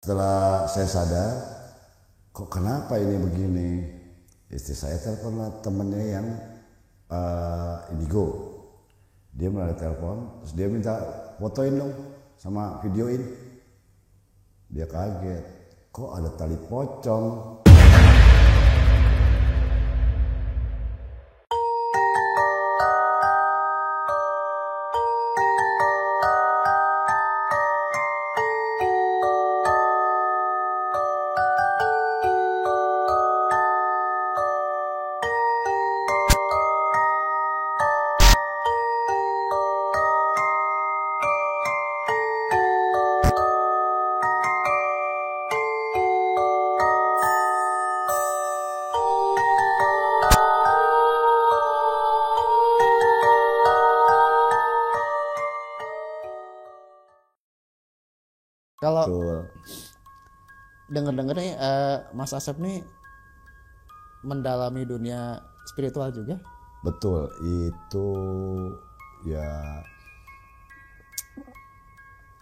Setelah saya sadar, kok kenapa ini begini? Istri saya telepon temennya yang Indigo. Dia melalui telepon, terus dia minta fotoin dong sama videoin. Dia kaget, kok ada tali pocong? Kalau Betul. denger-denger nih Mas Asep nih mendalami dunia spiritual juga. Betul, itu ya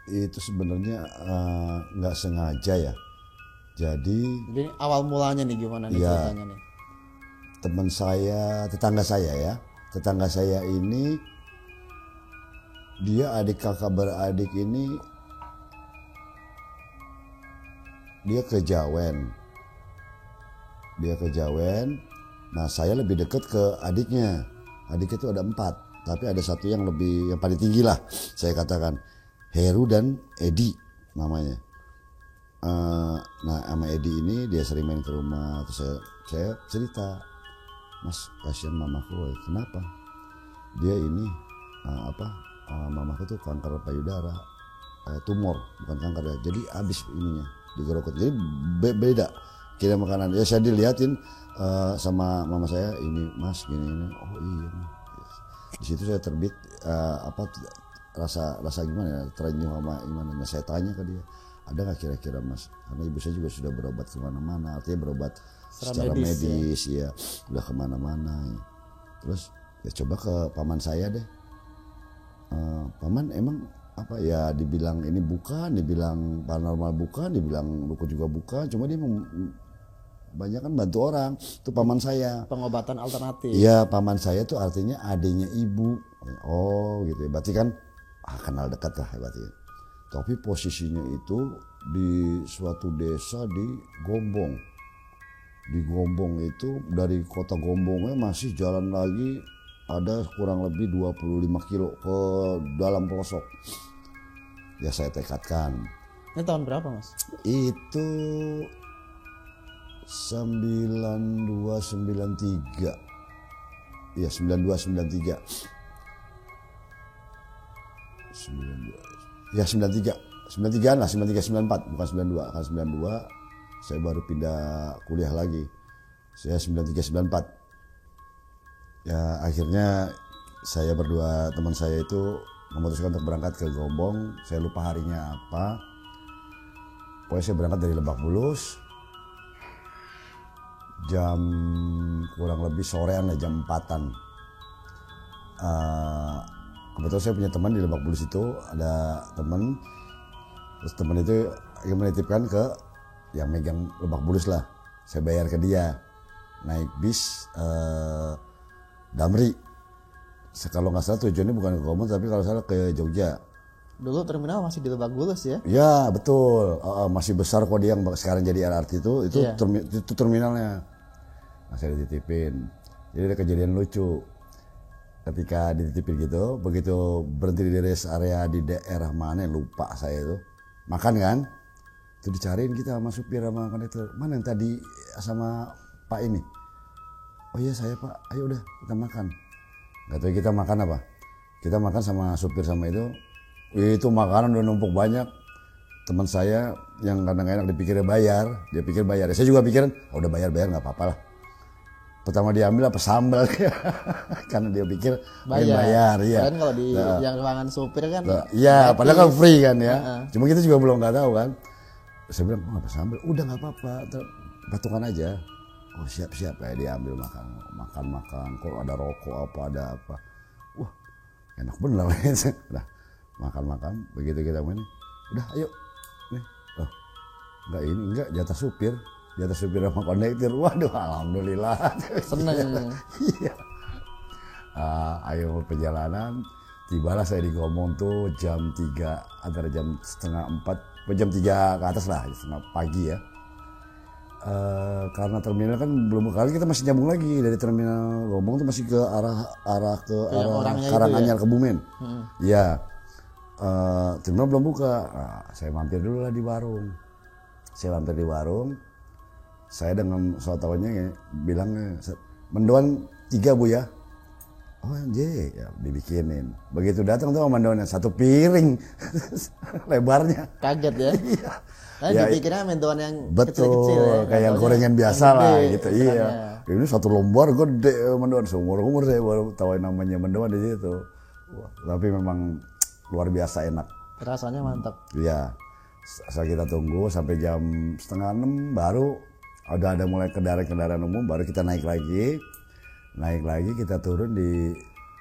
itu sebenarnya nggak sengaja ya. Jadi Jadi awal mulanya nih gimana nih Iya. ceritanya nih? teman saya, tetangga saya ini dia adik kakak beradik ini dia kejawen. Nah saya lebih dekat ke adiknya. Adiknya itu ada 4, tapi ada satu yang paling tinggi lah saya katakan. Heru dan Edi namanya. Nah sama Edi ini dia sering main ke rumah. Terus saya cerita, Mas kasihan mamaku, kenapa? Dia ini mamaku tuh kanker payudara, tumor bukan kanker ya. Jadi habis ininya digerokot. Jadi beda kirim makanan. Ya saya diliatin sama mama saya, ini Mas gini. Oh iya. Di situ saya terbit rasa gimana ya, terenyuh sama gimana. Nah saya tanya ke dia, ada nggak kira-kira Mas? Karena ibu saya juga sudah berobat kemana-mana, artinya berobat secara medis ya, udah kemana-mana ya. Terus ya coba ke paman saya deh. Paman emang apa ya, dibilang ini bukan, dibilang paranormal bukan, dibilang dukun juga bukan, cuma dia banyak kan bantu orang. Itu paman saya. Pengobatan alternatif. Iya, paman saya tuh artinya adiknya ibu. Oh gitu ya, berarti kan kenal dekat lah berarti. Tapi posisinya itu di suatu desa di Gombong. Di Gombong itu dari kota Gombongnya masih jalan lagi ada kurang lebih 25 kilo ke dalam pelosok. Ya saya tekadkan. Ini tahun berapa Mas? Itu 9293. Iya 9293. 92. Ya 93. 93 lah, 93 94 bukan 92. Kan 92 saya baru pindah kuliah lagi. Saya 93 94. Ya akhirnya saya berdua teman saya itu memutuskan untuk berangkat ke Gombong. Saya lupa harinya apa. Pokoknya saya berangkat dari Lebak Bulus. Jam kurang lebih sorean lah, jam 4-an. Kebetulan saya punya teman di Lebak Bulus itu, ada teman. Terus teman itu yang menitipkan ke yang megang Lebak Bulus lah. Saya bayar ke dia. Naik bis Damri. Kalau nggak salah tujuannya bukan ke Gombong, tapi kalau salah ke Jogja. Dulu terminal masih di Lebak Bulus ya? Ya betul, masih besar kok dia yang sekarang jadi LRT itu Iya. itu terminalnya. Nah saya dititipin. Jadi ada kejadian lucu. Ketika dititipin gitu, begitu berhenti di rest area di daerah mana lupa saya itu. Makan kan? Itu dicariin kita sama supir sama kondektur. Mana yang tadi sama Pak ini? Oh iya saya Pak, ayo udah kita makan. Gak tahu kita makan apa. Kita makan sama supir sama itu. Itu makanan udah numpuk banyak. Teman saya yang kadang enak dipikirnya bayar, dia pikir bayar. Saya juga pikiran, udah bayar nggak apa-apa lah. Pertama dia ambil apa sambal, karena dia pikir bayar. Iya. Kan kalau di yang ruangan supir kan. Iya, padahal kan free kan ya. Cuma kita juga belum nggak tahu kan. Saya bilang, apa sambal? Udah nggak apa-apa, patungan aja. Oh siap-siap ya, dia ambil makan. Kok ada rokok ada apa. Wah enak bener. Udah makan, begitu kita main, udah ayo nih, enggak jatah supir sama kondektur. Waduh, alhamdulillah. Seneng. Iya. Ayo perjalanan, tibalah saya di Gomong tuh jam 3, antara jam setengah 4, jam 3 ke atas lah, setengah pagi ya. Karena terminal kan belum kali, kita masih nyambung lagi dari terminal Gomong tuh masih ke arah Karanganyar ke Bumen. Iya. Terminal belum buka. Nah, saya mampir dulu lah di warung. Saya mampir di warung. Saya dengan sotowannya bilangnya, mendoan 3 Bu ya. Oh anjir, ya dibikinin. Begitu datang tuh mendoannya 1 piring lebarnya. Kaget ya. Iya. Nah, Ya, dipikirnya mendoan yang betul, kecil-kecil ya. kayak gorengan biasa yang lah gede gitu. ukurannya. Iya. Ini 1 lembar gede mendoan, seumur-umur saya baru tahu namanya mendoan di situ. Wah, tapi memang luar biasa enak. Rasanya mantap. Iya. Saat kita tunggu sampai jam setengah 6 baru ada mulai kendaraan umum, baru kita naik lagi kita turun di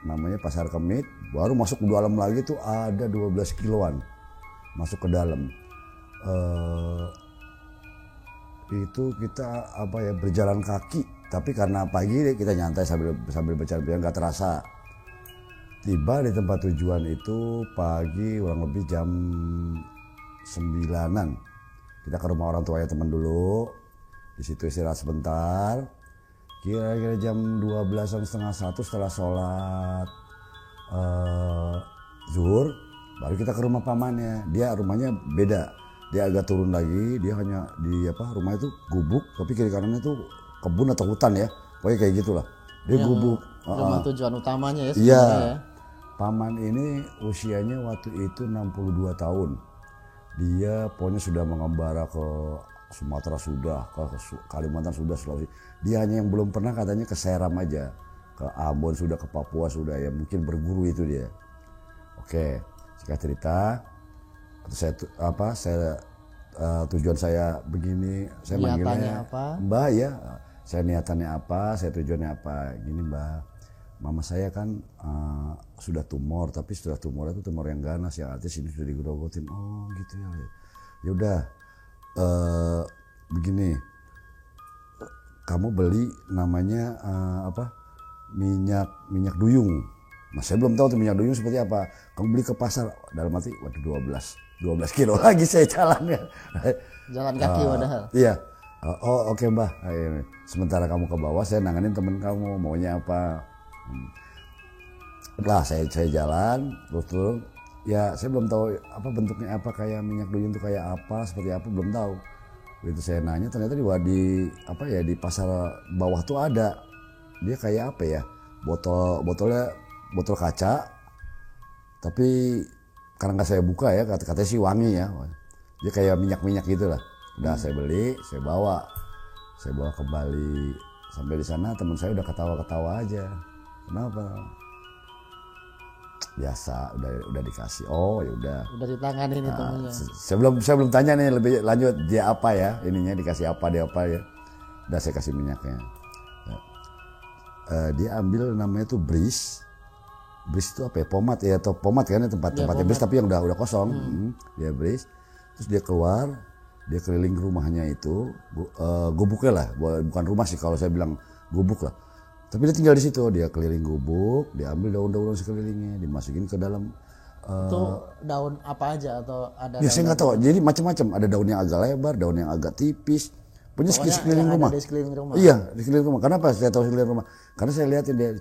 namanya Pasar Kemit, baru masuk ke dalam lagi tuh ada 12 kiloan masuk ke dalam. Itu kita berjalan kaki, tapi karena pagi kita nyantai sambil berjalan nggak terasa. Tiba di tempat tujuan itu pagi kurang lebih jam 9-an. Kita ke rumah orang tuanya teman dulu. Di situ istirahat sebentar. Kira-kira jam 12-an setengah 1 setelah sholat zuhur, baru kita ke rumah pamannya. Dia rumahnya beda. Dia agak turun lagi. Dia hanya di rumah itu gubuk, tapi kiri kanannya tuh kebun atau hutan ya. Pokoknya kayak gitulah. Dia gubuk. Rumah tujuan utamanya ya. Iya. Ya. Paman ini usianya waktu itu 62 tahun. Dia pokoknya sudah mengembara ke Sumatera sudah, ke Kalimantan sudah, Sulawesi. Dia hanya yang belum pernah katanya ke Seram aja. Ke Ambon sudah, ke Papua sudah, ya mungkin berguru itu dia. Oke, singkat cerita, tujuan saya begini, saya manggilnya apa? Mbak ya. Saya niatannya apa, saya tujuannya apa. Gini Mbak, mama saya kan sudah tumor, tapi sudah tumor itu tumor yang ganas, yang artis ini sudah digerogotin. Oh gitu ya. Ya udah, begini, kamu beli namanya minyak duyung. Nah saya belum tahu tuh minyak duyung seperti apa. Kamu beli ke pasar, dalam hati, waduh 12 kilo lagi saya jalannya. Jalan kaki padahal. Iya. Oke Mbah. Sementara kamu ke bawah, saya nanganin temen kamu maunya apa. Lah saya jalan terus turun. Ya saya belum tahu apa bentuknya, apa kayak minyak duyung itu kayak apa, seperti apa belum tahu. Begitu saya nanya, ternyata di pasar bawah tuh ada. Dia kayak apa ya? Botol kaca. Tapi karena nggak saya buka ya, katanya sih wangi ya. Dia kayak minyak gitu lah. Udah saya beli, saya bawa kembali. Sampai di sana teman saya udah ketawa-ketawa aja. Kenapa? Biasa, udah dikasih. Oh ya udah. Udah ditanganin nih temennya. Saya belum tanya nih lebih lanjut, dia apa ya ininya, dikasih apa, dia apa ya. Udah saya kasih minyaknya. Dia ambil namanya tuh Breeze. Breeze itu apa ya? Pomade ya, atau pomade kan tempatnya Breeze tapi yang udah kosong. Dia Breeze. Terus dia keluar, dia keliling rumahnya itu, gubuknya lah, bukan rumah sih kalau saya bilang gubuk lah. Tapi dia tinggal di situ, dia keliling gubuk, dia ambil daun-daun sekelilingnya, dimasukin ke dalam. Itu daun apa aja atau ada? Ya saya nggak tahu. Jadi macam-macam. Ada daun yang agak lebar, daun yang agak tipis. Punya sekeliling rumah. Di sekeliling rumah. Iya, di sekeliling rumah. Kenapa saya tahu sekeliling rumah? Karena saya lihatin dia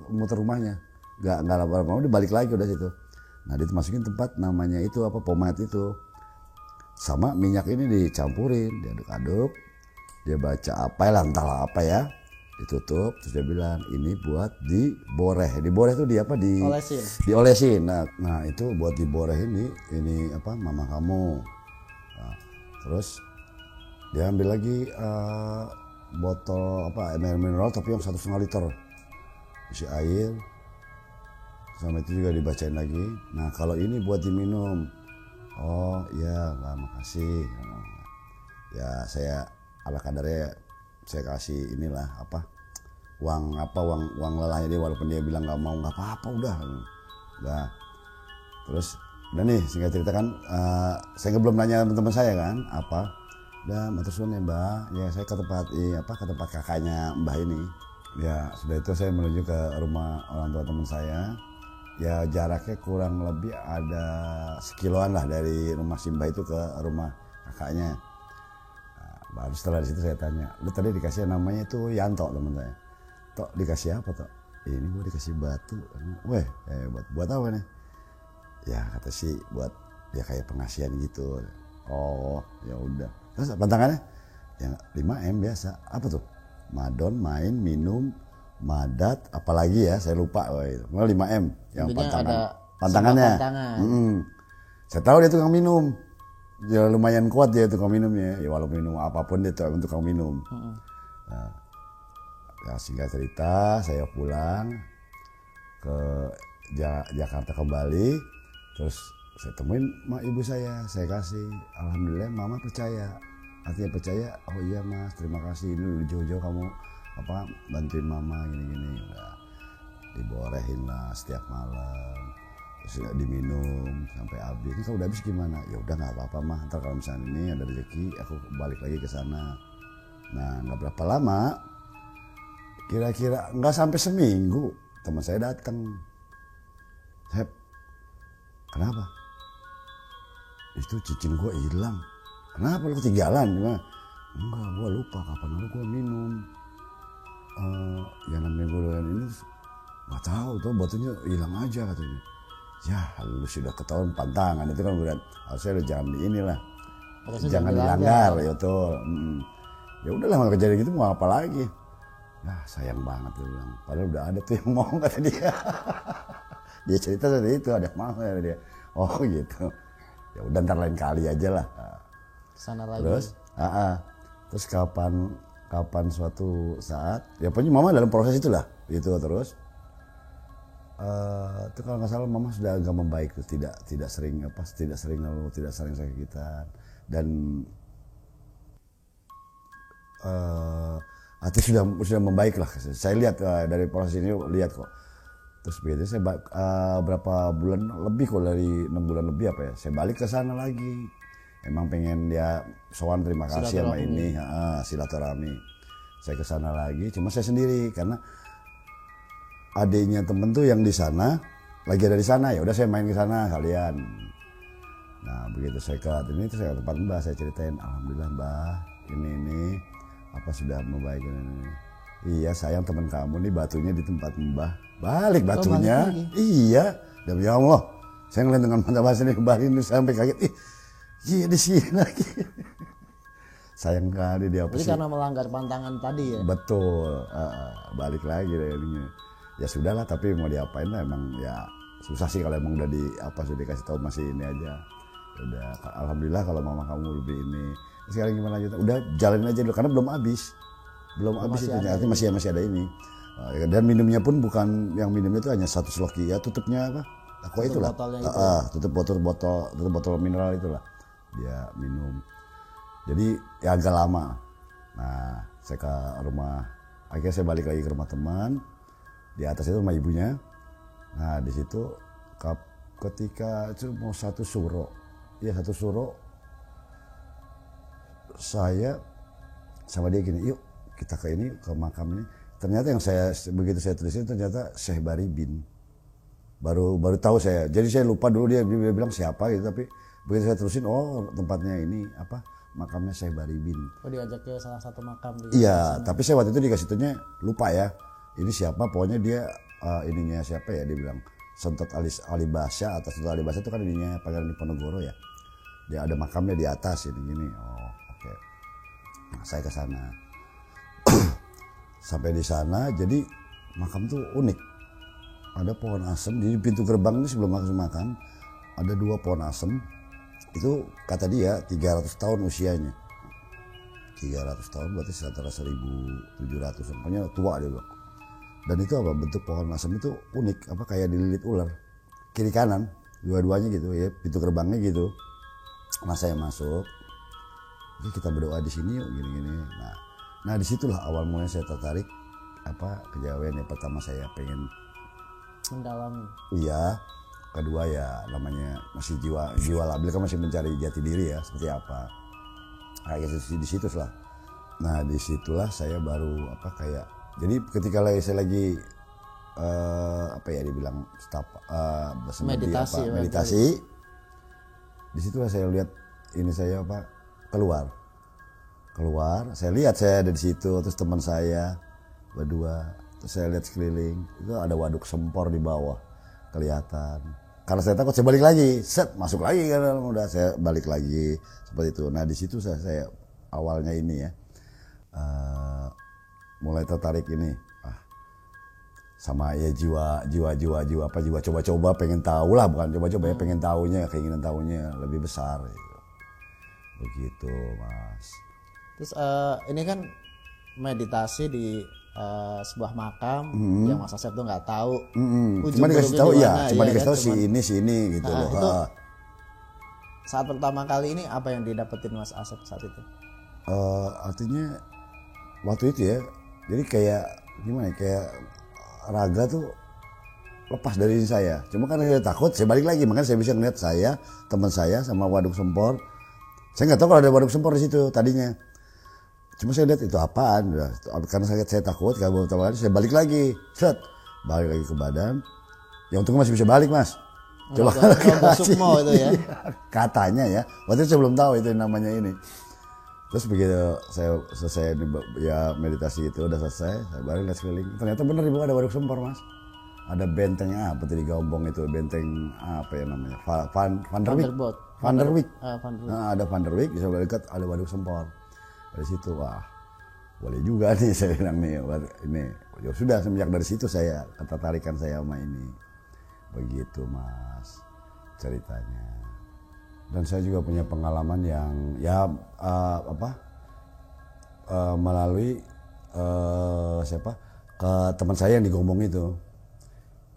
muter rumahnya. Nggak lama-lama dia balik lagi udah situ. Nah dia masukin tempat namanya itu pomade itu. Sama minyak ini dicampurin, diaduk-aduk. Dia baca apa ya, entahlah apa ya. Ditutup, terus dia bilang ini buat diboreh. Diboreh itu diolesin. Nah itu buat diboreh ini mama kamu. Nah, terus dia ambil lagi botol air mineral tapi yang 1,5 liter, isi air. Sama itu juga dibacain lagi. Nah kalau ini buat diminum. Oh iya, makasih. Ya saya ala kadarnya saya kasih inilah uang lelahnya dia, walaupun dia bilang nggak apa-apa udah. Terus udah nih singkat cerita kan, saya belum nanya teman-teman saya kan Udah matur suwun ya Mbah, ya saya ke tempat ke tempat kakaknya Mbah ini. Ya sudah itu saya menuju ke rumah orang tua teman saya. Ya jaraknya kurang lebih ada sekiloan lah dari rumah si Mbah itu ke rumah kakaknya. Nah, baru setelah di situ saya tanya, lu tadi dikasih namanya itu Yanto teman saya. Tok dikasih apa Tok? Ini gue dikasih batu. Weh, buat apa nih? Ya kata sih buat ya kayak pengasihan gitu. Oh ya udah. Terus pantangannya? Ya 5M biasa. Apa tuh? Madon, main, minum, madat, apalagi ya saya lupa. Oh, itu. 5M yang pantangannya. Saya tahu dia tukang minum. Ya lumayan kuat dia tukang minumnya. Ya walaupun minum apapun dia tukang minum. Nah, ya singkat cerita saya pulang ke Jakarta kembali. Terus saya temuin ibu saya kasih, alhamdulillah mama percaya, artinya percaya, oh iya mas terima kasih ini jauh-jauh kamu bantuin mama gini-gini, udah diborehin lah setiap malam, terus diminum sampai habis. Ini kalau udah habis gimana? Ya udah nggak apa-apa mah, ntar kalau misalnya ini ada rezeki aku balik lagi ke sana. Nah nggak berapa lama, kira-kira nggak sampai seminggu teman saya datang, kenapa? Itu cincin gue hilang. Kenapa lu ketinggalan? Gimana? Enggak, gue lupa kapan lalu gue minum. Yang namanya gue ini nggak tahu tuh batunya hilang aja katanya. Ya lu sudah ketahuan pantangan itu kan berat. Harusnya lu jangan di inilah. Jangan dilanggar ya tuh. Ya udahlah kalau kejadian gitu mau apa lagi? Ya sayang banget dia bilang. Padahal udah ada tuh yang mau kata dia. Dia cerita seperti itu, ada mau ya dia. Oh gitu. Ya udah ntar lain kali aja lah. Sana lagi. Terus kapan suatu saat, ya pokoknya mama dalam proses itulah, gitu terus. Itu kalau nggak salah mama sudah agak membaik tuh, tidak sering ngeluh, tidak sering sakitan dan hati sudah membaik lah. Saya lihat dari proses ini lihat kok. Terus begitu saya berapa bulan lebih kok, dari 6 bulan lebih apa ya, saya balik ke sana lagi. Emang pengen dia sowan terima kasih sama ini, silaturahmi. Saya ke sana lagi, cuma saya sendiri karena adiknya temen tuh yang di sana lagi ada di sana, ya udah saya main ke sana kalian. Nah begitu saya ke ini, terus saya ke tempat Mbah, saya ceritain, alhamdulillah Mbah ini apa sudah membaik ini. Iya sayang teman kamu nih batunya di tempat Mbah. Balik batunya. Iya. Demi Allah. Saya ngeliat dengan mata bahasa ini Mbah ini sampai kaget. Iya di sini lagi. Sayang kali dia apa sih. Jadi karena melanggar pantangan tadi ya. Betul. Balik lagi deh. Ya sudahlah, tapi mau diapain lah, emang ya susah sih kalau emang udah sudah dikasih tahu masih ini aja. Udah alhamdulillah kalau mama kamu lebih ini. Sekarang gimana lanjut? Udah jalanin aja dulu karena belum habis itu, artinya masih ada ini. Dan minumnya pun bukan yang minumnya itu hanya satu sloki ya, tutupnya apa? Aqua itulah. Tutup botol mineral itulah. Dia minum. Jadi ya agak lama. Nah, saya ke rumah, akhirnya saya balik lagi ke rumah teman. Di atas itu rumah ibunya. Nah, di situ ketika itu mau satu suro. Saya sama dia gini, yuk kita ke makam ini. Ternyata yang begitu saya tulisin ternyata Syekh Baribin. Baru tahu saya. Jadi saya lupa dulu dia bilang siapa gitu, tapi begitu saya terusin, oh tempatnya ini makamnya Syekh Baribin. Oh diajak ke salah satu makam. Iya, tapi saya waktu itu dikasih tuhnya lupa ya. Ini siapa? Pokoknya dia ininya siapa ya? Dia bilang Sentot Alibasya. Atas Sentot Alibasya itu kan ininya Pangeran Diponegoro ya. Dia ada makamnya di atas ini. Oh oke. Nah, saya ke sana. Sampai di sana, jadi makam tuh unik. Ada pohon asem di pintu gerbang itu sebelum masuk makam. Ada 2 pohon asem. Itu kata dia 300 tahun usianya. 300 tahun berarti sekitar 1700. Pokoknya tua dia bilang. Dan itu apa, bentuk pohon asem itu unik, apa kayak dililit ular. Kiri kanan, dua-duanya gitu ya, pintu gerbangnya gitu. Nah saya masuk. Jadi kita berdoa di sini yuk gini-gini. Nah disitulah awal mulanya saya tertarik kejawen. Yang pertama saya pengen mendalami. Iya. Kedua ya namanya masih jiwa labil kan, masih mencari jati diri ya seperti apa. di situ lah. Nah disitulah saya baru kayak, jadi ketika saya lagi dibilang meditasi, disitulah saya lihat ini saya keluar, saya lihat saya ada di situ, terus teman saya berdua, terus saya lihat sekeliling, itu ada waduk sempor di bawah kelihatan. Karena saya takut, saya balik lagi, masuk lagi kan, udah saya balik lagi seperti itu. Nah di situ saya awalnya ini ya, mulai tertarik ini, sama ya jiwa coba-coba, pengen tahu lah, bukan coba-coba ya, pengen tahunya, keinginan tahunya lebih besar gitu. Begitu Mas. Terus ini kan meditasi di sebuah makam yang Mas Asep tuh nggak tahu. Cuma dikasih tahu cuma dikasih tahu si ini gitu loh. Itu saat pertama kali ini apa yang didapetin Mas Asep saat itu? Artinya waktu itu ya, jadi kayak gimana? Kayak raga tuh lepas dari saya. Cuma kan saya takut, saya balik lagi, makanya saya bisa ngeliat saya, teman saya sama waduk sempor. Saya nggak tahu kalau ada waduk sempor di situ tadinya. Cuma saya lihat itu apaan, karena saya takut, kalau pertama kali saya balik lagi, balik lagi ke badan. Yang untungnya masih bisa balik Mas. Coba Sukmo itu ya. Katanya ya, waktu itu saya belum tahu itu namanya ini. Terus begitu saya selesai ya meditasi itu udah selesai, saya balik lihat sekeliling. Ternyata benar di bawah ada waduk sempor Mas. Ada benteng apa tuh di Gombong itu, benteng apa ya namanya? Van der Wijk. Nah, ada Van der Wijk, di sebelah dekat ada waduk sempor. Dari situ wah boleh juga nih saya bilang nih ini. Ya sudah, semenjak dari situ saya ketertarikan saya sama ini. Begitu Mas ceritanya. Dan saya juga punya pengalaman yang ya melalui ke teman saya yang di Gombong itu,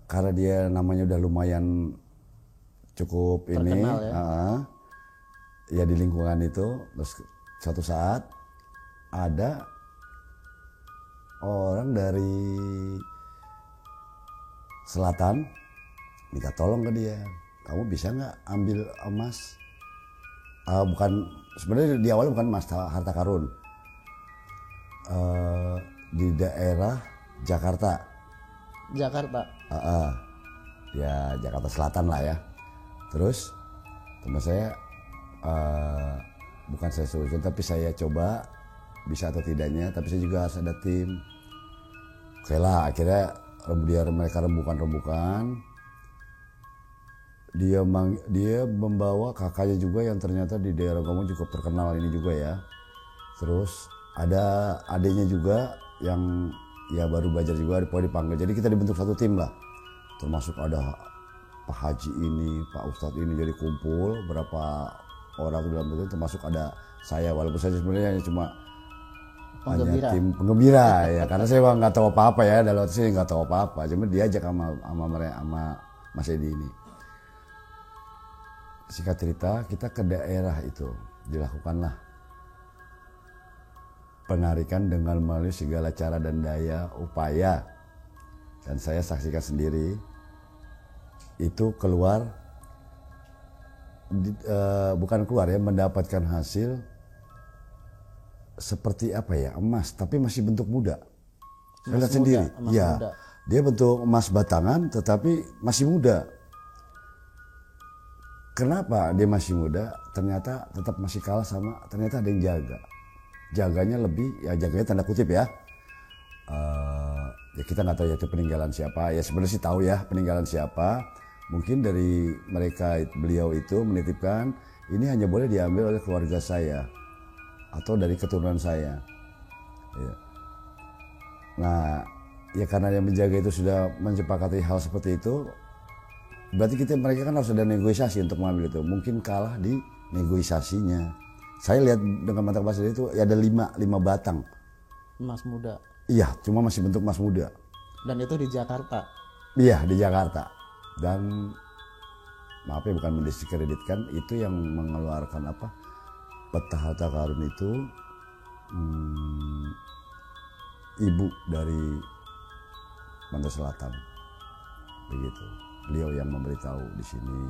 karena dia namanya udah lumayan cukup terkenal, ini ya di lingkungan itu. Terus suatu saat ada orang dari selatan minta tolong ke dia, kamu bisa nggak ambil emas? Bukan, sebenarnya di awal bukan emas, harta karun, di daerah Jakarta. Ya Jakarta Selatan lah ya. Terus teman saya, bukan saya solusi, tapi saya coba bisa atau tidaknya, tapi saya juga harus ada tim. Oke lah, akhirnya biar mereka rembukan. Dia membawa kakaknya juga yang ternyata di daerah Gombong cukup terkenal ini juga ya. Terus ada adiknya juga yang ya baru belajar juga, dipanggil. Jadi kita dibentuk satu tim lah. Termasuk ada Pak Haji ini, Pak Ustadz ini, jadi kumpul berapa orang dalam itu, termasuk ada saya, walaupun saya sebenarnya cuma hanya tim penggembira ya, karena saya nggak tahu apa-apa ya, dalam waktu saya nggak tahu apa-apa, cuma diajak sama Mas Edi ini. Singkat cerita, kita ke daerah itu, dilakukanlah penarikan dengan melalui segala cara dan daya upaya, dan saya saksikan sendiri itu keluar, bukan keluar ya, mendapatkan hasil seperti apa ya, emas, tapi masih bentuk muda. Saya lihat sendiri, ya, dia bentuk emas batangan, tetapi masih muda. Kenapa dia masih muda? Ternyata tetap masih kalah sama, ternyata ada yang jaga. Jaganya lebih, ya jaganya tanda kutip ya. Ya kita nggak tahu ya itu peninggalan siapa. Ya sebenarnya sih tahu ya peninggalan siapa. Mungkin dari mereka, beliau itu menitipkan, ini hanya boleh diambil oleh keluarga saya atau dari keturunan saya. Ya. Nah, ya karena yang menjaga itu sudah menyepakati hal seperti itu, berarti mereka kan harus ada negosiasi untuk mengambil itu. Mungkin kalah di negosiasinya. Saya lihat dengan mata kepala sendiri itu ya ada 5 batang emas muda. Iya, cuma masih bentuk emas muda. Dan itu di Jakarta. Iya, di Jakarta. Dan maaf ya, bukan mendiskreditkan, itu yang mengeluarkan peta harta karun itu ibu dari Pantai Selatan, begitu. Beliau yang memberitahu di sini,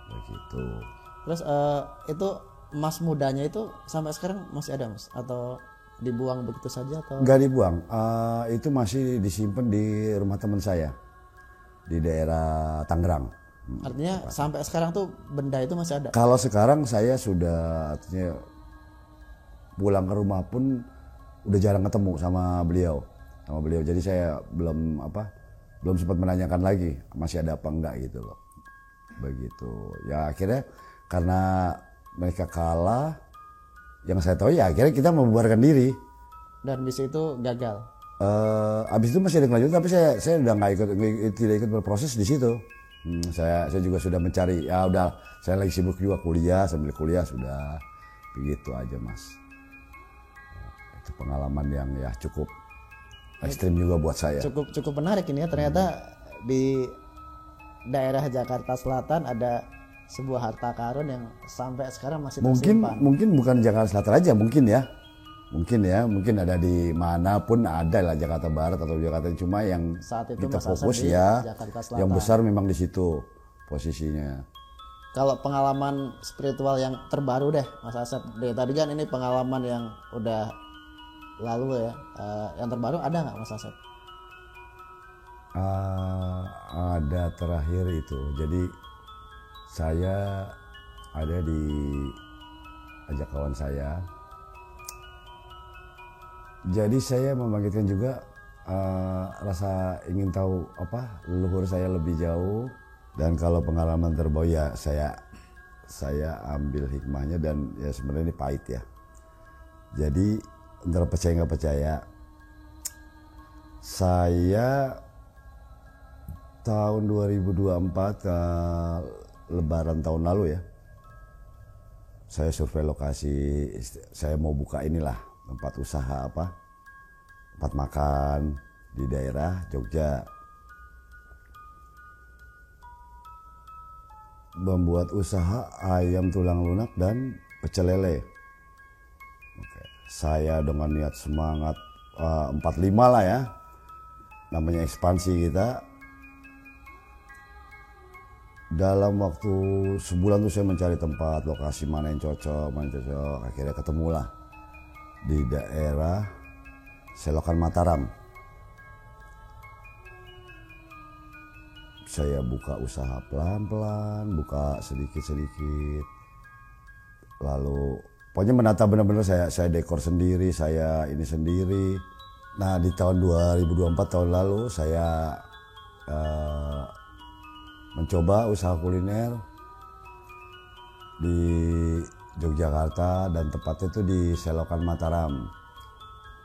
begitu. Terus itu emas mudanya itu sampai sekarang masih ada Mas atau dibuang begitu saja atau? Nggak dibuang, itu masih disimpan di rumah teman saya di daerah Tangerang. Artinya sampai sekarang tuh benda itu masih ada? Kalau sekarang saya sudah artinya pulang ke rumah pun udah jarang ketemu sama beliau. Jadi saya belum sempat menanyakan lagi masih ada apa enggak gitu loh. Begitu. Ya akhirnya karena mereka kalah, yang saya tahu ya akhirnya kita membubarkan diri. Dan bis itu gagal. Abis itu masih ada kelanjutan, tapi saya udah tidak ikut berproses di situ. Saya juga sudah mencari, ya udah saya lagi sibuk juga kuliah, sambil kuliah sudah begitu aja Mas. Itu pengalaman yang ya cukup ekstrim juga buat saya. Cukup menarik ini ya, ternyata di daerah Jakarta Selatan ada sebuah harta karun yang sampai sekarang masih tersimpan. Mungkin bukan Jakarta Selatan aja, mungkin ada di manapun ada lah, Jakarta Barat atau Jakarta, cuma yang saat itu kita Mas fokus Asep di ya Jakarta Selatan. yang besar memang di situ posisinya. Kalau pengalaman spiritual yang terbaru deh Mas Asep, tadi kan ini pengalaman yang udah lalu ya, yang terbaru ada nggak Mas Asep? Ada terakhir itu, jadi saya ada di ajak kawan saya. Jadi saya membangkitkan juga rasa ingin tahu leluhur saya lebih jauh, dan kalau pengalaman terbaru ya saya ambil hikmahnya, dan ya sebenarnya ini pahit ya. Jadi antara percaya nggak percaya, saya tahun 2024 Lebaran tahun lalu ya, saya survei lokasi, saya mau buka inilah tempat usaha tempat makan di daerah Jogja. Membuat usaha ayam tulang lunak dan pecel lele. Oke. Saya dengan niat semangat 45 lah ya, namanya ekspansi kita. Dalam waktu sebulan tuh saya mencari tempat, lokasi mana yang cocok. Akhirnya ketemulah di daerah Selokan Mataram. Saya buka usaha pelan-pelan, buka sedikit-sedikit. Lalu pokoknya menata benar-benar, saya dekor sendiri, saya ini sendiri. Nah di tahun 2024 tahun lalu saya mencoba usaha kuliner di Yogyakarta, dan tepatnya itu di Selokan Mataram.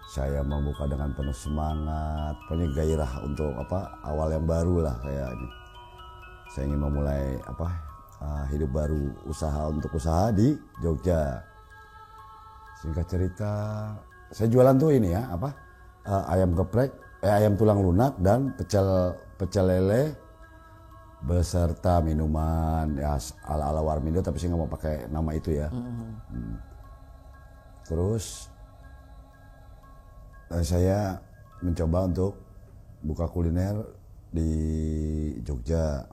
Saya membuka dengan penuh semangat, pokoknya gairah untuk awal yang baru lah saya ingin memulai hidup baru, usaha di Jogja. Singkat cerita, saya jualan tuh ini ya ayam geprek, ayam tulang lunak dan pecel lele beserta minuman ya ala Warmindo, tapi saya nggak mau pakai nama itu ya. Terus saya mencoba untuk buka kuliner di Jogja,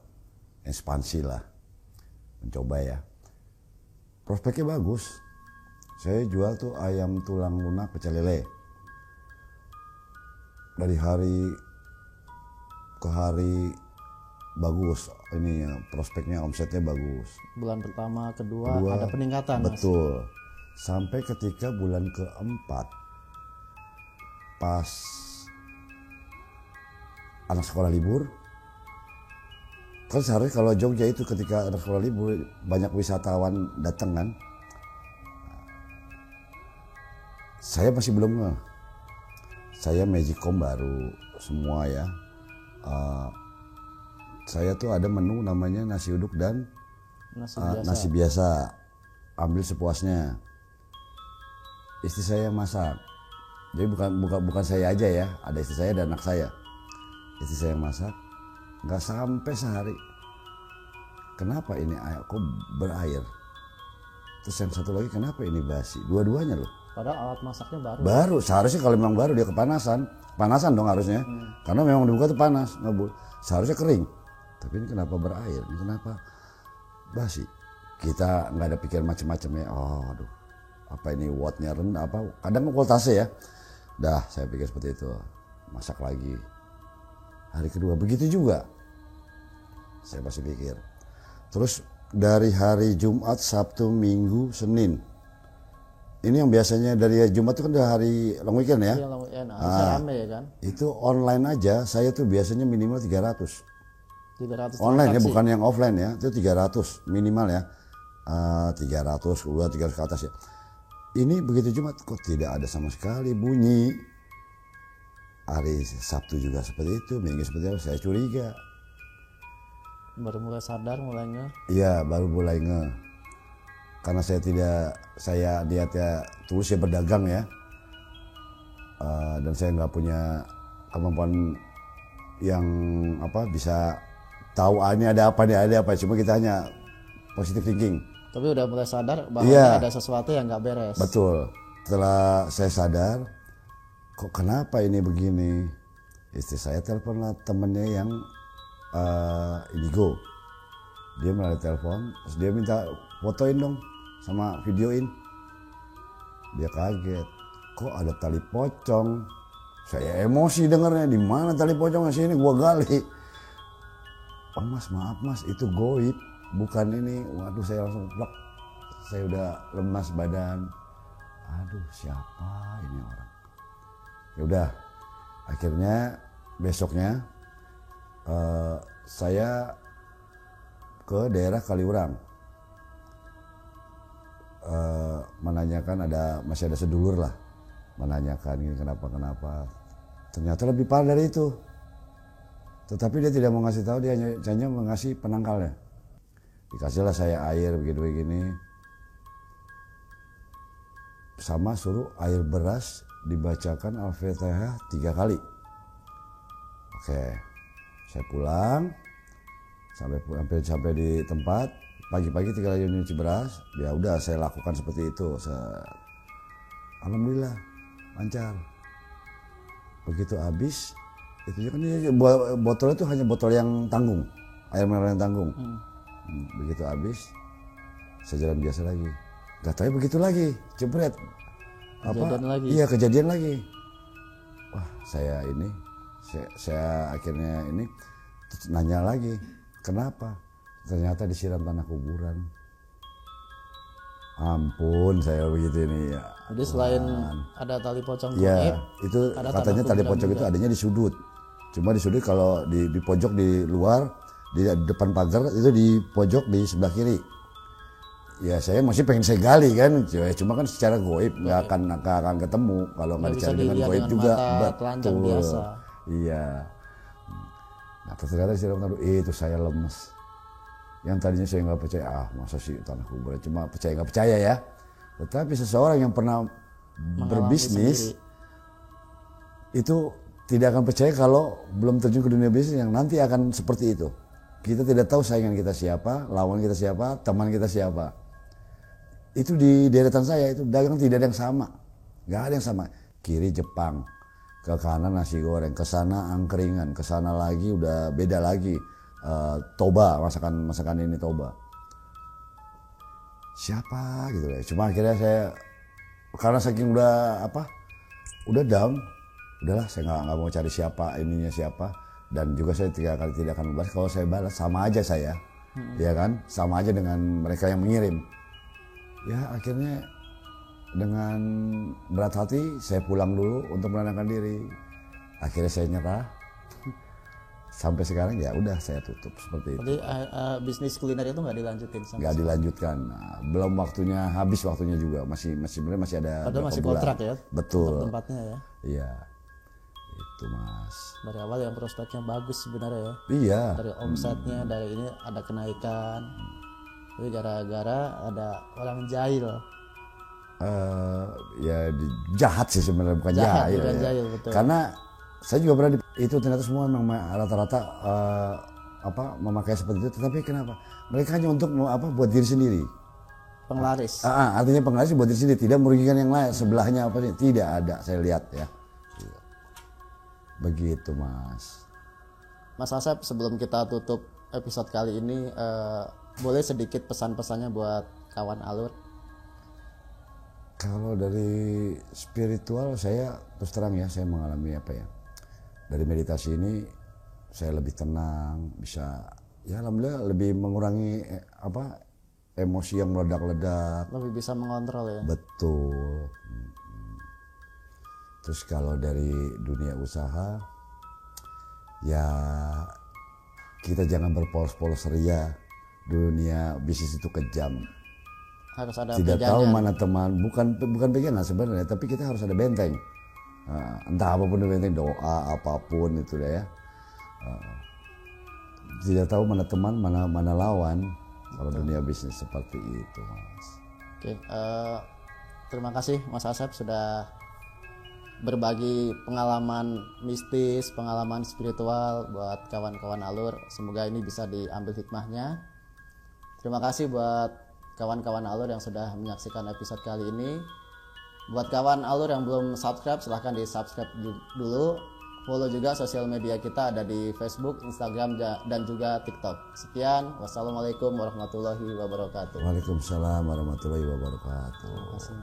ekspansi lah, mencoba ya. Prospeknya bagus. Saya jual tuh ayam tulang lunak pecel lele. Dari hari ke hari bagus, ini ya, prospeknya, omsetnya bagus. Bulan pertama, kedua ada peningkatan. Betul. Mas. Sampai ketika bulan keempat, pas anak sekolah libur, kan seharusnya kalau Jogja itu ketika anak sekolah libur banyak wisatawan datang kan. Saya masih belum ngeh. Saya Magicom baru semua ya. Saya tuh ada menu namanya nasi uduk dan nasi biasa. Ambil sepuasnya. Istri saya yang masak. Jadi bukan saya aja ya, ada istri saya dan anak saya. Istri saya yang masak. Nggak sampai sehari. Kenapa ini kok berair? Terus yang satu lagi, kenapa ini basi? Dua-duanya loh. Padahal alat masaknya baru. Baru, seharusnya kalau memang baru dia kepanasan. Panasan dong harusnya. Karena memang dibuka tuh panas, seharusnya kering. Tapi ini kenapa berair? Ini kenapa basi? kita nggak ada pikiran macam-macam ya. Oh, aduh, apa ini wattnya rendah, apa kadang voltase ya. Dah, saya pikir seperti itu. Masak lagi. Hari kedua begitu juga. Saya masih pikir. Terus dari hari Jumat, Sabtu, Minggu, Senin. Ini yang biasanya dari Jumat itu kan udah hari long weekend ya. Iya, long weekend. Rame ya kan. Itu online aja saya tuh biasanya minimal 300. 300 Online ya, transaksi. bukan yang offline ya. Itu 300 minimal ya. 300, 300 ke atas ya. Ini begitu Jumat kok tidak ada sama sekali bunyi. Hari Sabtu juga seperti itu, Minggu seperti itu, saya curiga. Baru mulai sadar mulainya. Iya, baru mulai karena saya niatnya tulus ya berdagang ya. Dan saya nggak punya kemampuan yang bisa tahu ini ada apa. Cuma kita hanya positive thinking. Tapi udah mulai sadar bahwa Iya. ada sesuatu yang nggak beres. Betul. Setelah saya sadar, kok kenapa ini begini? Istri saya telepon lah temennya yang Indigo. Dia melalui telepon, terus dia minta fotoin dong sama videoin. Dia kaget, kok ada tali pocong? Saya emosi dengarnya, di mana tali pocongnya sini? Gua gali. Oh mas, maaf mas, itu goib, bukan ini. Waduh, saya langsung plak. Saya udah lemas badan. Aduh, siapa ini orang? Ya udah, akhirnya besoknya saya ke daerah Kaliurang, menanyakan masih ada sedulur lah, menanyakan ini kenapa. Ternyata lebih parah dari itu. Tetapi dia tidak mau ngasih tahu, dia hanya mengasih penangkalnya. Dikasihlah saya air begini. Sama suruh air beras dibacakan Al-Fatihah 3 kali. Oke, saya pulang sampai di tempat pagi-pagi 3 kali nyuci beras. Ya udah saya lakukan seperti itu. Alhamdulillah lancar. Begitu habis, itu kan botol itu hanya botol yang tanggung, air mineral yang tanggung. Begitu habis, saya jalan biasa lagi. Gak tahu begitu lagi, jebret. Kejadian lagi. Iya, kejadian lagi. Wah, saya akhirnya ini terus nanya lagi, kenapa? Ternyata disiram tanah kuburan. Ampun, saya begitu ini ya. Jadi selain ada tali pocong Iya, goib, itu ada katanya tanah tali kuburan pocong itu juga. adanya di sudut. Cuma di sudut kalau di pojok di luar, di depan pagar itu di pojok di sebelah kiri. Ya saya masih pengen saya gali kan, cuma kan secara goib nggak akan ketemu kalau nggak Nggak bisa dicari dengan dilihat goib dengan juga. mata telanjang biasa. Iya. Nah ternyata disiram tanah, itu saya lemes. Yang tadinya saya nggak percaya, masa sih tanah kuburan, cuma percaya nggak percaya ya. Tetapi seseorang yang pernah berbisnis itu tidak akan percaya kalau belum terjun ke dunia bisnis yang nanti akan seperti itu. Kita tidak tahu saingan kita siapa, lawan kita siapa, teman kita siapa. Itu di deretan saya itu dagang tidak ada yang sama, nggak ada yang sama. Kiri Jepang, ke kanan nasi goreng, ke sana angkringan, ke sana lagi udah beda lagi. Toba, masakan ini Toba. Siapa gitu ya. Cuma akhirnya saya karena saking udah down, udahlah saya nggak mau cari siapa ininya siapa, dan juga saya tidak akan balas. Kalau saya balas sama aja saya, ya kan, sama aja dengan mereka yang mengirim. Ya akhirnya dengan berat hati saya pulang dulu untuk menenangkan diri. Akhirnya saya nyerah. Sampai sekarang ya udah saya tutup seperti itu. Jadi bisnis kuliner itu nggak dilanjutin sama Nggak dilanjutkan. Nah, belum waktunya, habis waktunya juga. Sebenarnya masih ada. Padahal masih bulan. kontrak ya. Betul. Tempatnya ya. Iya. Itu mas. Dari awal yang prospeknya bagus sebenarnya ya. Iya. Dari omsetnya, dari ini ada kenaikan. Tapi gara-gara ada orang jahil. Ya jahat sih sebenarnya, bukan Jahat, jahil. bukan Ya. jahil, betul. Karena saya juga pernah itu ternyata semua memang rata-rata memakai seperti itu. Tetapi kenapa? Mereka hanya untuk buat diri sendiri. Penglaris. Artinya penglaris buat diri sendiri, tidak merugikan yang lain. Sebelahnya apa sih? Tidak ada, saya lihat ya. Begitu mas. Mas Asep, sebelum kita tutup episode kali ini, boleh sedikit pesan-pesannya buat kawan alur. Kalau dari spiritual saya terus terang ya, saya mengalami apa ya, dari meditasi ini saya lebih tenang, bisa ya alhamdulillah lebih mengurangi emosi yang meledak-ledak. Lebih bisa mengontrol ya. Betul. Terus kalau dari dunia usaha ya kita jangan berpolos-polos ria. Dunia bisnis itu kejam. Harus ada Tidak tahu pegangan. mana teman, bukan pegangan sebenarnya, tapi kita harus ada benteng. Entah apapun itu benteng, doa apapun itu deh ya. Tidak tahu mana teman, mana lawan kalau dunia bisnis seperti itu, Mas. Oke, terima kasih Mas Asep sudah berbagi pengalaman mistis, pengalaman spiritual buat kawan-kawan alur. Semoga ini bisa diambil hikmahnya. Terima kasih buat kawan-kawan alur yang sudah menyaksikan episode kali ini. Buat kawan alur yang belum subscribe, silahkan di subscribe dulu. Follow juga sosial media kita, ada di Facebook, Instagram, dan juga TikTok. Sekian, wassalamualaikum warahmatullahi wabarakatuh. Waalaikumsalam warahmatullahi wabarakatuh. Terima kasih.